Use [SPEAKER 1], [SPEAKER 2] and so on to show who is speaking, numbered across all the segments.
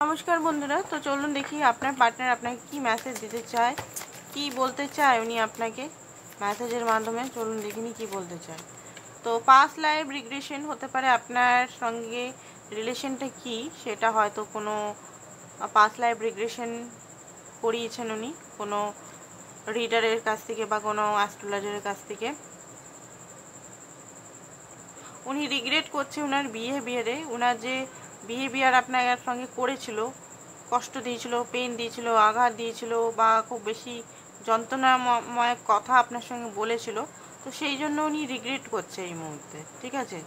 [SPEAKER 1] নমস্কার বন্ধুরা, তো চলুন দেখি আপনার পার্টনার আপনাকে কি মেসেজ দিতে চায়, কি বলতে চায় উনি আপনাকে মেসেজের মাধ্যমে। চলুন দেখিনি কি বলতে চায়। তো পাস্ট লাইফ রিগ্রেশন হতে পারে, আপনার সঙ্গে রিলেশনটা কি সেটা হয়তো কোনো পাস্ট লাইফ রিগ্রেশন করিয়েছেন উনি কোনো রিডারের কাছ থেকে বা কোনো অ্যাস্ট্রোলজারের কাছ থেকে। উনি রিগ্রেট করছে ওনার বিহেভিয়ারে, ওনার যে বিহেভিয়ার আপনার সঙ্গে করেছিল, কষ্ট দিয়েছিল, পেন দিয়েছিল, আঘাত দিয়েছিল বা খুব বেশি যন্ত্রণাময় কথা আপনার সঙ্গে বলেছিল, তো সেই জন্য উনি রিগ্রেট করছে এই মুহূর্তে। ঠিক আছে,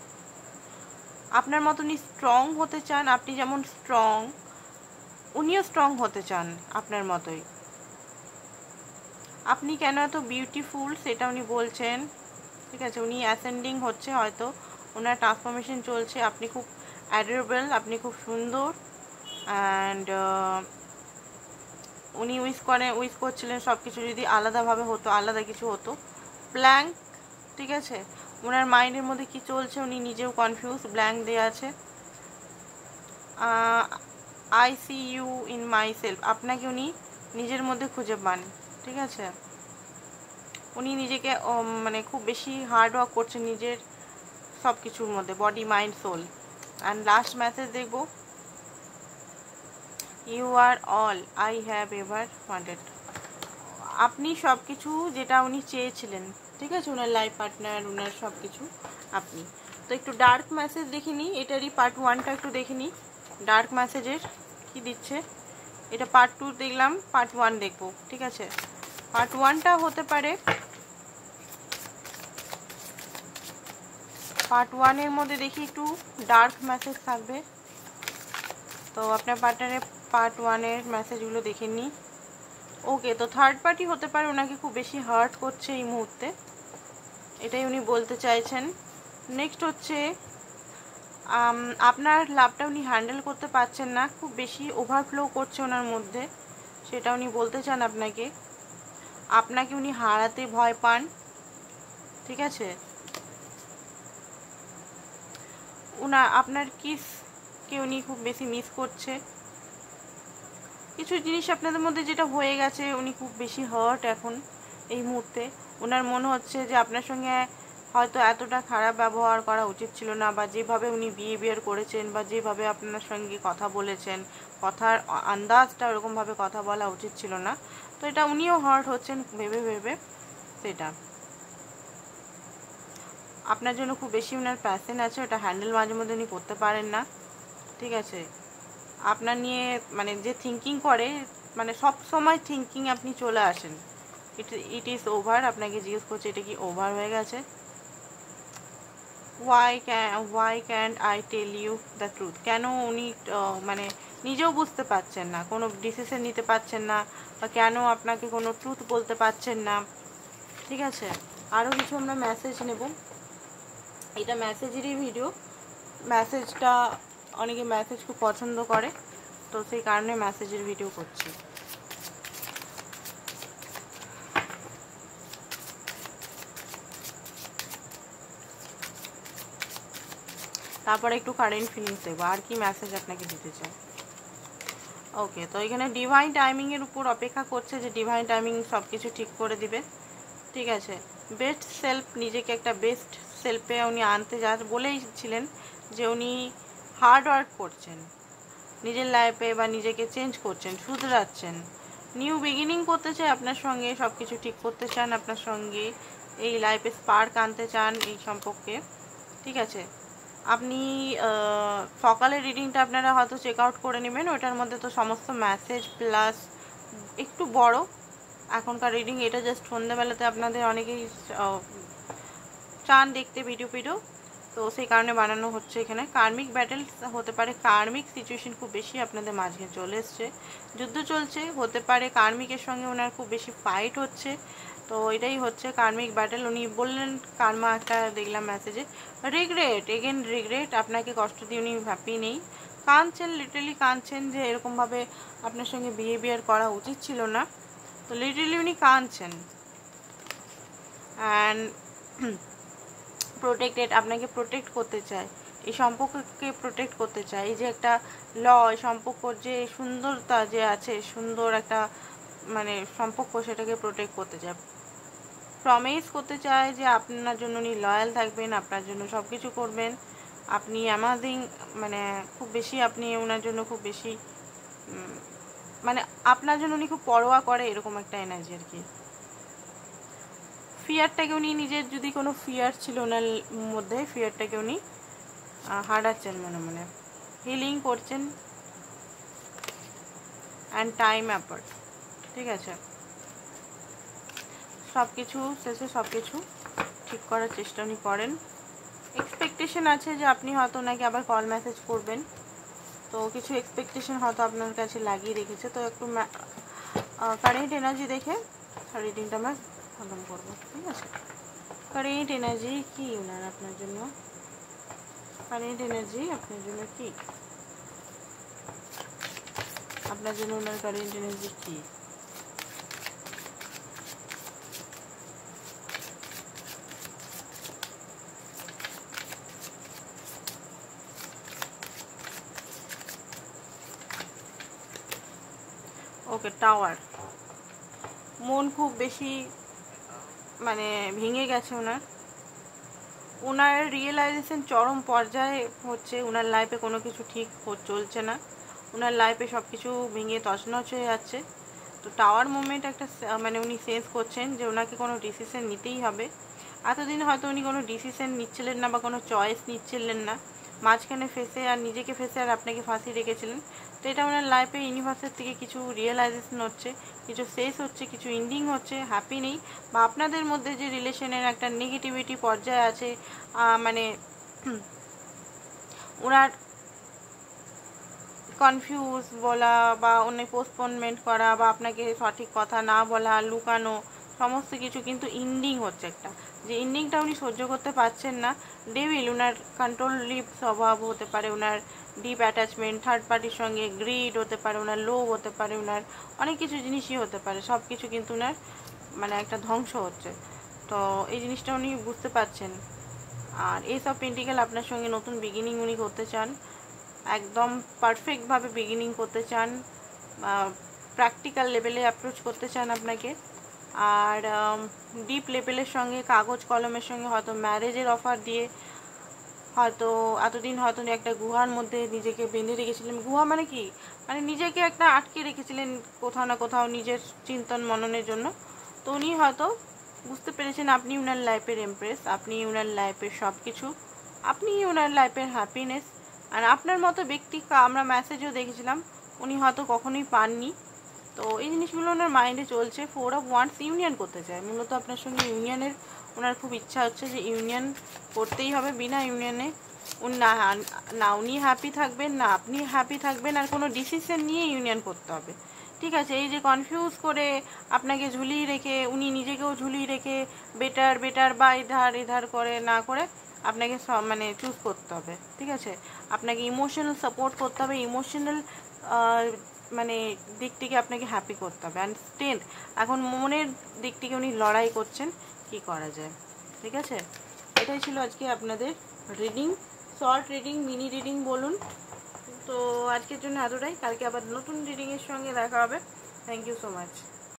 [SPEAKER 1] আপনার মতো উনি স্ট্রং হতে চান, আপনি যেমন স্ট্রং উনিও স্ট্রং হতে চান আপনার মতোই। আপনি কেন এত বিউটিফুল সেটা উনি বলছেন। ঠিক আছে, উনি অ্যাসেন্ডিং হচ্ছে, হয়তো ওনার ট্রান্সফরমেশন চলছে। আপনি খুব অ্যাডোরেবল, আপনি খুব সুন্দর। অ্যান্ড উনি উইশ করছিলেন সব কিছু যদি আলাদাভাবে হতো, আলাদা কিছু হতো। ব্ল্যাঙ্ক, ঠিক আছে, ওনার মাইন্ডের মধ্যে কি চলছে উনি নিজেও কনফিউজ, ব্ল্যাঙ্ক দেওয়া আছে। I see you in my self, আপনাকে উনি নিজের মধ্যে খুঁজে পান। ঠিক আছে, উনি নিজেকে মানে খুব বেশি হার্ড ওয়ার্ক করছেন নিজের সব কিছুর মধ্যে, body mind soul. And last message দেখব, you are all I have ever wanted. আপনি সব কিছু যেটা উনি চেয়েছিলেন। ঠিক আছে, ওনার লাইফ পার্টনার, ওনার সব কিছু আপনি। তো একটু ডার্ক মেসেজ দেখিনি, এটারই পার্ট 1টা একটু দেখিনি ডার্ক মেসেজের কি দিচ্ছে। এটা পার্ট 2 দেখলাম, পার্ট 1 দেখব। ঠিক আছে, পার্ট 1টা হতে পারে, পার্ট 1-এর মধ্যে দেখি একটু ডার্ক মেসেজ থাকবে। তো আপনার পার্টনারের পার্ট 1-এর মেসেজগুলো দেখে নিই। ওকে, তো থার্ড পার্টি হতে পারে ওনাকে খুব বেশি হার্ট করছে এই মুহূর্তে, এটাই উনি বলতে চাইছেন। নেক্সট হচ্ছে আপনার লাভটা উনি হ্যান্ডেল করতে পারছেন না, খুব বেশি ওভারফ্লো করছে ওনার মধ্যে, সেটা উনি বলতে চান আপনাকে। আপনাকে উনি হারাতে ভয় পান। ঠিক আছে, আপনার কিসকে উনি খুব বেশি মিস করছে। কিছু জিনিস আপনাদের মধ্যে যেটা হয়ে গেছে, উনি খুব বেশি হার্ট এখন এই মুহূর্তে। ওনার মনে হচ্ছে যে আপনার সঙ্গে হয়তো এতটা খারাপ ব্যবহার করা উচিত ছিল না, বা যেভাবে উনি বিহেভিয়ার করেছেন বা যেভাবে আপনার সঙ্গে কথা বলেছেন, কথার আন্দাজটা ওরকমভাবে কথা বলা উচিত ছিল না। তো এটা উনিও হার্ট হচ্ছেন ভেবে ভেবে সেটা। আপনার জন্য খুব বেশি ওনার প্যাশন আছে, ওটা হ্যান্ডেল মাঝে মধ্যে উনি করতে পারেন না। ঠিক আছে, আপনার নিয়ে মানে যে থিঙ্কিং করে, মানে সব সময় থিঙ্কিং আপনি চলে আসেন, ইট ইজ ওভার। আপনাকে জিজ্ঞেস করছে এটা কি ওভার হয়ে গেছে। Why can't I tell you the truth, কেন উনি মানে নিজেও বুঝতে পারছেন না, কোনো ডিসিশন নিতে পারছেন না, বা কেন আপনাকে কোনো ট্রুথ বলতে পারছেন না। ঠিক আছে, আরও কিছু আমরা মেসেজ নেব। এটা মেসেজেরই ভিডিও, মেসেজটা অনেকে মেসেজ খুব পছন্দ করে, তো সেই কারণে মেসেজের ভিডিও করছি। তারপরে একটু কারেন্ট ফিলিংস দেবো, আর কি মেসেজ আপনাকে দিতে চাই। ওকে, তো এখানে ডিভাইন টাইমিংয়ের উপর অপেক্ষা করছে, যে ডিভাইন টাইমিং সব কিছু ঠিক করে দিবে। ঠিক আছে, বেস্ট সেলফ, নিজেকে একটা বেস্ট সেলফে উনি আনতে বলেইছিলেন যে উনি হার্ড ওয়ার্ক করছেন নিজের লাইফে, বা নিজেকে চেঞ্জ করছেন, শুধরাচ্ছেন, নিউ বিগিনিং করতে চায় আপনার সঙ্গে, সব কিছু ঠিক করতে চান আপনার সঙ্গে, এই লাইফে স্পার্ক আনতে চান এই সম্পর্কে। ঠিক আছে, আপনি সকালের রিডিংটা আপনারা হয়তো চেক আউট করে নেবেন, ওটার মধ্যে তো সমস্ত মেসেজ প্লাস একটু বড় এখনকার রিডিং, এটা জাস্ট সন্ধ্যাবেলাতে আপনাদের অনেকেই চান দেখতে ভিডিও, তো সেই কারণে বানানো হচ্ছে। এখানে কার্মিক ব্যাটেল হতে পারে, কার্মিক সিচুয়েশন খুব বেশি আপনাদের মাঝে চলে এসছে, যুদ্ধ চলছে, হতে পারে কার্মিকের সঙ্গে ওনার খুব বেশি ফাইট হচ্ছে। তো এটাই হচ্ছে কার্মিক ব্যাটেল। উনি বললেন কার্মা একটা দেখলাম মেসেজে, রিগ্রেট, এগেন রিগ্রেট, আপনাকে কষ্ট দিয়ে উনি হ্যাপি নেই, কাঁদছেন, লিটারালি কাঁদছেন যে এরকমভাবে আপনার সঙ্গে বিহেভিয়ার করা উচিত ছিল না, তো লিটারালি উনি কাঁদছেন। অ্যান্ড প্রোটেক্টেড, আপনাকে প্রোটেক্ট করতে চায় এই সম্পর্ককে প্রোটেক্ট করতে চায়। এই যে একটা এই সম্পর্কর যে সুন্দরতা যে আছে, সুন্দর একটা মানে সম্পর্ক, সেটাকে প্রোটেক্ট করতে চায়। প্রমিস করতে চায় যে আপনার জন্য উনি লয়াল থাকবেন, আপনার জন্য সব কিছু করবেন। আপনি অ্যামাজিং মানে খুব বেশি, আপনি ওনার জন্য খুব বেশি মানে আপনার জন্য উনি খুব পরোয়া করে, এরকম একটা এনার্জি আর কি। ফিয়ারটাকে উনি নিজের, যদি কোনো ফিয়ার ছিল ওনার মধ্যে, ফিয়ারটাকে উনি হারাচ্ছেন মনে মনে, হিলিং করছেন অ্যান্ড টাইম অ্যাপার্ট। ঠিক আছে, সব কিছু শেষে সব কিছু ঠিক করার চেষ্টা উনি করেন। এক্সপেকটেশন আছে যে আপনি হয়তো ওনাকে আবার কল মেসেজ করবেন, তো কিছু এক্সপেকটেশন হয়তো আপনার কাছে লাগিয়ে রেখেছে। তো একটু কারেন্ট এনার্জি দেখে রিডিংটা আমরা খতম করবো। ঠিক আছে, কারেন্ট এনার্জি কি ওনার আপনার জন্য, কারেন্ট এনার্জি আপনার জন্য কি, আপনার জন্য ওনার কারেন্ট এনার্জি কি? ওকে, টাওয়ার। মন খুব বেশি মানে ভেঙে গেছে ওনার। ওনার রিয়েলাইজেশন চরম পর্যায়ে হচ্ছে, ওনার লাইফে কোনো কিছু ঠিক চলছে না, ওনার লাইফে সব কিছু ভেঙে তছনছ হয়ে যাচ্ছে। তো টাওয়ার মুভমেন্ট একটা মানে উনি সেন্স করছেন যে ওনাকে কোনো ডিসিশন নিতেই হবে। এতদিন হয়তো উনি কোনো ডিসিশন নিচ্ছিলেন না বা কোনো চয়েস নিচ্ছিলেন না, মাঝখানে ফেসে আর নিজেকে ফেসে আর আপনাকে ফাঁসি রেখেছিলেন। তো এটা ওনার লাইফে ইউনিভার্সের থেকে কিছু রিয়েলাইজেশন হচ্ছে, কিছু শেষ হচ্ছে, কিছু এন্ডিং হচ্ছে, হ্যাপি নেই, বা আপনাদের মধ্যে যে রিলেশনের একটা নেগেটিভিটি পর্যায়ে আছে, মানে ওনার কনফিউজ বলা বা অন্য পোস্টপোনমেন্ট করা বা আপনাকে সঠিক কথা না বলা, লুকানো, সমস্ত কিছু কিন্তু এন্ডিং হচ্ছে একটা, যে এন্ডিংটা উনি সহ্য করতে পারছেন না। ডেভিল, ওনার কন্ট্রোল লিপ স্বভাব হতে পারে, ওনার ডিপ অ্যাটাচমেন্ট, থার্ড পার্টির সঙ্গে গ্রিড হতে পারে, ওনার লোভ হতে পারে, ওনার অনেক কিছু জিনিসই হতে পারে, সব কিছু কিন্তু ওনার মানে একটা ধ্বংস হচ্ছে। তো এই জিনিসটা উনি বুঝতে পারছেন। আর এই সব পেন্টিকেল আপনার সঙ্গে নতুন বিগিনিং উনি করতে চান, একদম পারফেক্টভাবে বিগিনিং করতে চান, প্র্যাকটিক্যাল লেভেলে অ্যাপ্রোচ করতে চান আপনাকে। আর ডিপ লেভেলের সঙ্গে, কাগজ কলমের সঙ্গে হয়তো ম্যারেজের অফার দিয়ে, হয়তো এতদিন হয়তো একটা গুহার মধ্যে নিজেকে বেঁধে রেখেছিলেন। গুহা মানে কি, মানে নিজেকে একটা আটকে রেখেছিলেন কোথাও না কোথাও নিজের চিন্তন মননের জন্য। তো উনি হয়তো বুঝতে পেরেছেন আপনি ওনার লাইফের এমপ্রেস, আপনি ওনার লাইফের সব কিছু, আপনি ওনার লাইফের হ্যাপিনেস। আর আপনার মতো ব্যক্তি আমরা মেসেজও দেখেছিলাম, উনি হয়তো কখনোই পাননি। তো এই জিনিসগুলো ওনার মাইন্ডে চলছে। 4 of Wands ইউনিয়ন করতে চায়, মূলত আপনার সঙ্গে ইউনিয়নের ওনার খুব ইচ্ছা হচ্ছে, যে ইউনিয়ন করতেই হবে। বিনা ইউনিয়নে না উনি হ্যাপি থাকবেন, না আপনি হ্যাপি থাকবেন, আর কোনো ডিসিশন নিয়ে ইউনিয়ন করতে হবে। ঠিক আছে, এই যে কনফিউজ করে আপনাকে ঝুলিয়ে রেখে, উনি নিজেকেও ঝুলিয়ে রেখে বেটার বেটার বা ইধার করে না করে আপনাকে মানে চুজ করতে হবে। ঠিক আছে, আপনাকে ইমোশনাল সাপোর্ট করতে হবে, ইমোশনাল মানে দিক থেকে আপনাকে হ্যাপি করতে হবে। অ্যান্ড স্ট্রেংথ, এখন মনের দিক থেকে উনি লড়াই করছেন কি করা যায়। ঠিক আছে, এটাই ছিল আজকে আপনাদের reading, short reading, mini reading বলুন। তো আজকের জন্য এতটাই, কালকে আবার নতুন রিডিংয়ের সঙ্গে দেখা হবে। Thank you so much.